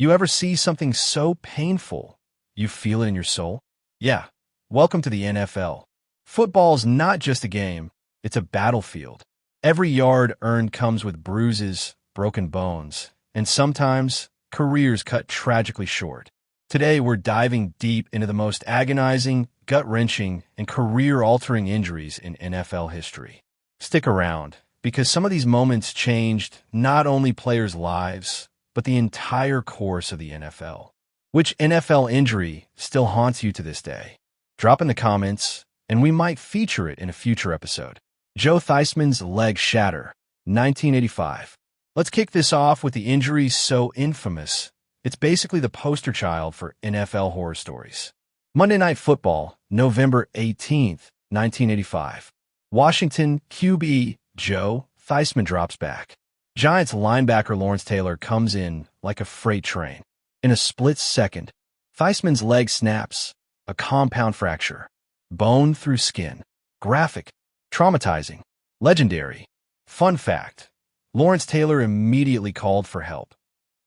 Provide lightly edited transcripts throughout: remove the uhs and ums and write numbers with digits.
You ever see something so painful you feel it in your soul? Yeah, welcome to the NFL. Football's not just a game, it's a battlefield. Every yard earned comes with bruises, broken bones, and sometimes careers cut tragically short. Today, we're diving deep into the most agonizing, gut-wrenching, and career-altering injuries in NFL history. Stick around, because some of these moments changed not only players' lives, but the entire course of the NFL. Which NFL injury still haunts you to this day? Drop in the comments, and we might feature it in a future episode. Joe Theismann's leg shatter, 1985. Let's kick this off with the injury so infamous, it's basically the poster child for NFL horror stories. Monday Night Football, November 18th, 1985. Washington QB Joe Theismann drops back. Giants linebacker Lawrence Taylor comes in like a freight train. In a split second, Theismann's leg snaps, a compound fracture. Bone through skin. Graphic. Traumatizing. Legendary. Fun fact, Lawrence Taylor immediately called for help.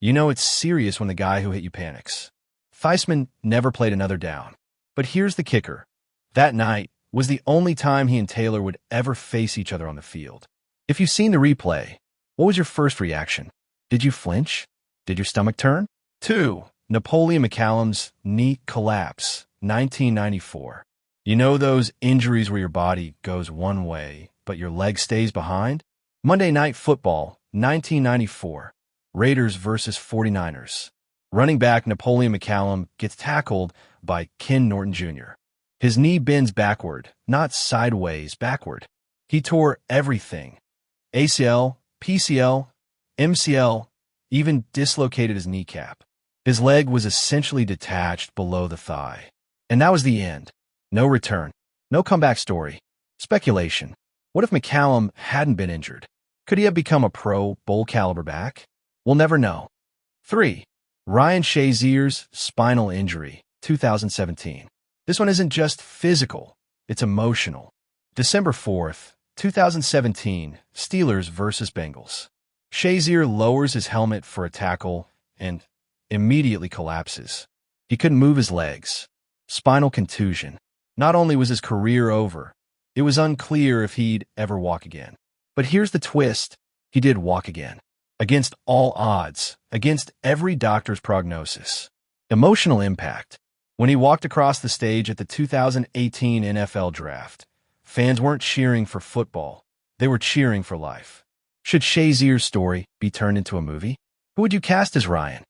You know it's serious when the guy who hit you panics. Theismann never played another down. But here's the kicker. That night was the only time he and Taylor would ever face each other on the field. If you've seen the replay, what was your first reaction? Did you flinch? Did your stomach turn? 2. Napoleon McCallum's knee collapse, 1994. You know those injuries where your body goes one way, but your leg stays behind? Monday Night Football, 1994. Raiders versus 49ers. Running back Napoleon McCallum gets tackled by Ken Norton Jr. His knee bends backward, not sideways, backward. He tore everything. ACL, PCL, MCL, even dislocated his kneecap. His leg was essentially detached below the thigh. And that was the end. No return. No comeback story. Speculation. What if McCallum hadn't been injured? Could he have become a pro bowl-caliber back? We'll never know. 3. Ryan Shazier's spinal injury, 2017. This one isn't just physical, it's emotional. December 4th, 2017, Steelers versus Bengals. Shazier lowers his helmet for a tackle and immediately collapses. He couldn't move his legs. Spinal contusion. Not only was his career over, it was unclear if he'd ever walk again. But here's the twist. He did walk again. Against all odds, against every doctor's prognosis. Emotional impact. When he walked across the stage at the 2018 NFL Draft, fans weren't cheering for football. They were cheering for life. Should Shazier's story be turned into a movie? Who would you cast as Ryan?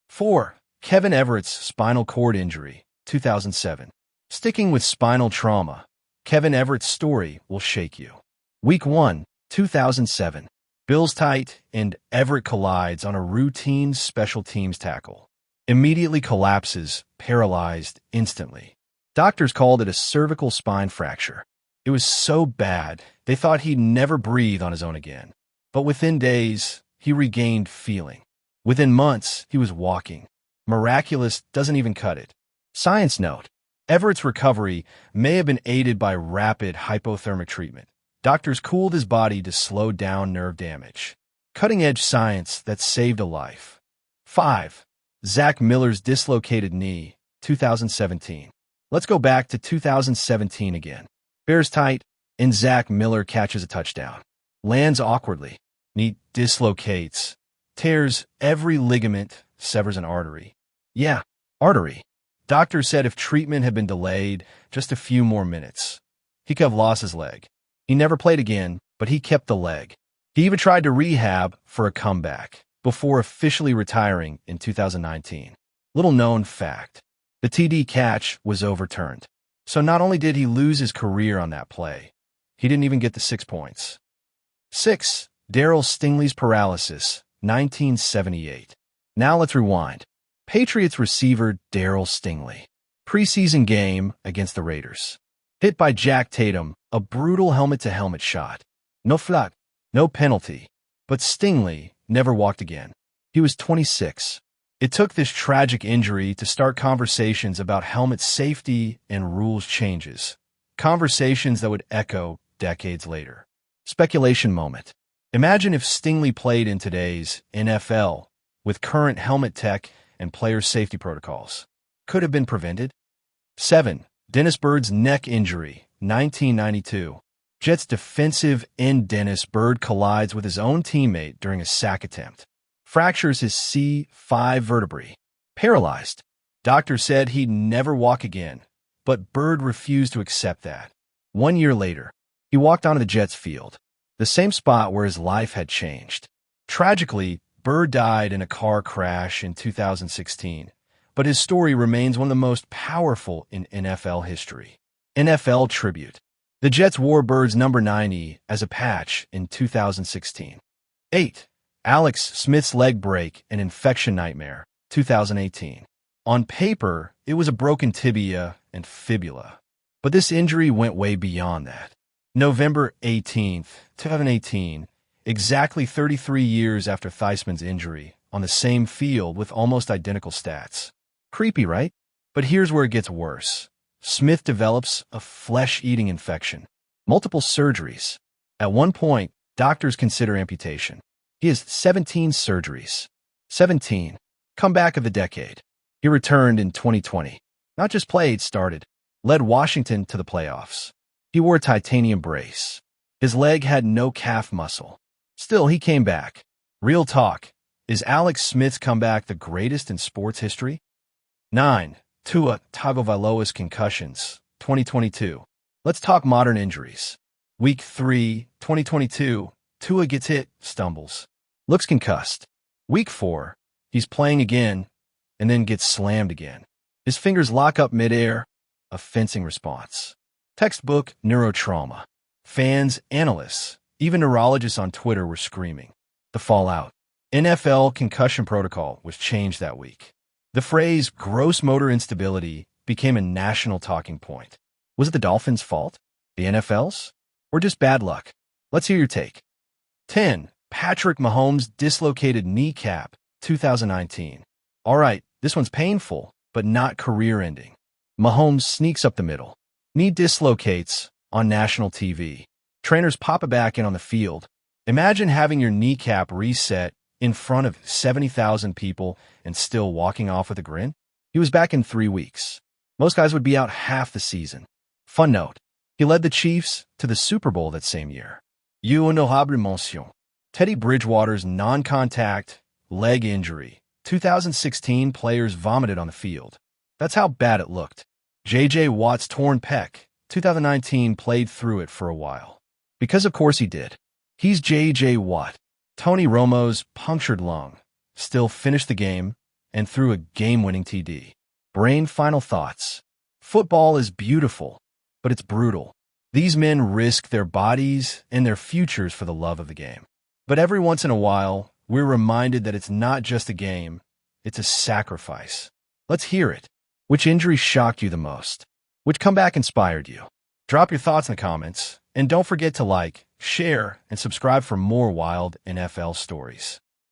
4. Kevin Everett's spinal cord injury, 2007. Sticking with spinal trauma, Kevin Everett's story will shake you. Week 1, 2007. Bills tight and Everett collides on a routine special teams tackle. Immediately collapses, paralyzed instantly. Doctors called it a cervical spine fracture. It was so bad, they thought he'd never breathe on his own again. But within days, he regained feeling. Within months, he was walking. Miraculous doesn't even cut it. Science note, Everett's recovery may have been aided by rapid hypothermic treatment. Doctors cooled his body to slow down nerve damage. Cutting-edge science that saved a life. 5. Zach Miller's dislocated knee, 2017. Let's go back to 2017 again. Bears tight, and Zach Miller catches a touchdown. Lands awkwardly. Knee dislocates. Tears every ligament, severs an artery. Yeah, artery. Doctors said if treatment had been delayed just a few more minutes, he could have lost his leg. He never played again, but he kept the leg. He even tried to rehab for a comeback before officially retiring in 2019. Little known fact, the TD catch was overturned. So not only did he lose his career on that play, he didn't even get the 6 points. 6. Darryl Stingley's paralysis, 1978. Now let's rewind. Patriots receiver Darryl Stingley. Preseason game against the Raiders. Hit by Jack Tatum, a brutal helmet-to-helmet shot. No flag, no penalty. But Stingley never walked again. He was 26. It took this tragic injury to start conversations about helmet safety and rules changes. Conversations that would echo decades later. Speculation moment. Imagine if Stingley played in today's NFL. with current helmet tech and player safety protocols. Could have been prevented. 7. Dennis Bird's neck injury, 1992. Jets defensive end Dennis Bird collides with his own teammate during a sack attempt. Fractures his C5 vertebrae. Paralyzed. Doctors said he'd never walk again, but Bird refused to accept that. 1 year later, he walked onto the Jets field, the same spot where his life had changed. Tragically, Bird died in a car crash in 2016, but his story remains one of the most powerful in NFL history. NFL Tribute. The Jets wore Bird's number 90 as a patch in 2016. 8. Alex Smith's leg break and infection nightmare, 2018. On paper, it was a broken tibia and fibula, but this injury went way beyond that. November 18, 2018, exactly 33 years after Theismann's injury, on the same field with almost identical stats. Creepy, right? But here's where it gets worse. Smith develops a flesh-eating infection. Multiple surgeries. At one point, doctors consider amputation. He has 17 surgeries. 17. Comeback of the decade. He returned in 2020. Not just played, started. Led Washington to the playoffs. He wore a titanium brace. His leg had no calf muscle. Still, he came back. Real talk. Is Alex Smith's comeback the greatest in sports history? 9. Tua Tagovailoa's concussions, 2022. Let's talk modern injuries. Week 3, 2022. Tua gets hit, stumbles. Looks concussed. Week 4. He's playing again, and then gets slammed again. His fingers lock up midair. A fencing response. Textbook neurotrauma. Fans, analysts, even neurologists on Twitter were screaming. The fallout. NFL concussion protocol was changed that week. The phrase gross motor instability became a national talking point. Was it the Dolphins' fault? The NFL's? Or just bad luck? Let's hear your take. 10. Patrick Mahomes' dislocated kneecap, 2019. All right, this one's painful, but not career-ending. Mahomes sneaks up the middle. Knee dislocates on national TV. Trainers pop it back in on the field. Imagine having your kneecap reset in front of 70,000 people and still walking off with a grin. He was back in 3 weeks. Most guys would be out half the season. Fun note, he led the Chiefs to the Super Bowl that same year. Honorable mention. Teddy Bridgewater's non-contact leg injury. 2016 players vomited on the field. That's how bad it looked. J.J. Watt's torn pec. 2019 played through it for a while. Because of course he did. He's J.J. Watt. Tony Romo's punctured lung still finished the game and threw a game-winning TD. Brain final thoughts. Football is beautiful, but it's brutal. These men risk their bodies and their futures for the love of the game. But every once in a while, we're reminded that it's not just a game, it's a sacrifice. Let's hear it. Which injury shocked you the most? Which comeback inspired you? Drop your thoughts in the comments, and don't forget to like, share, and subscribe for more wild NFL stories.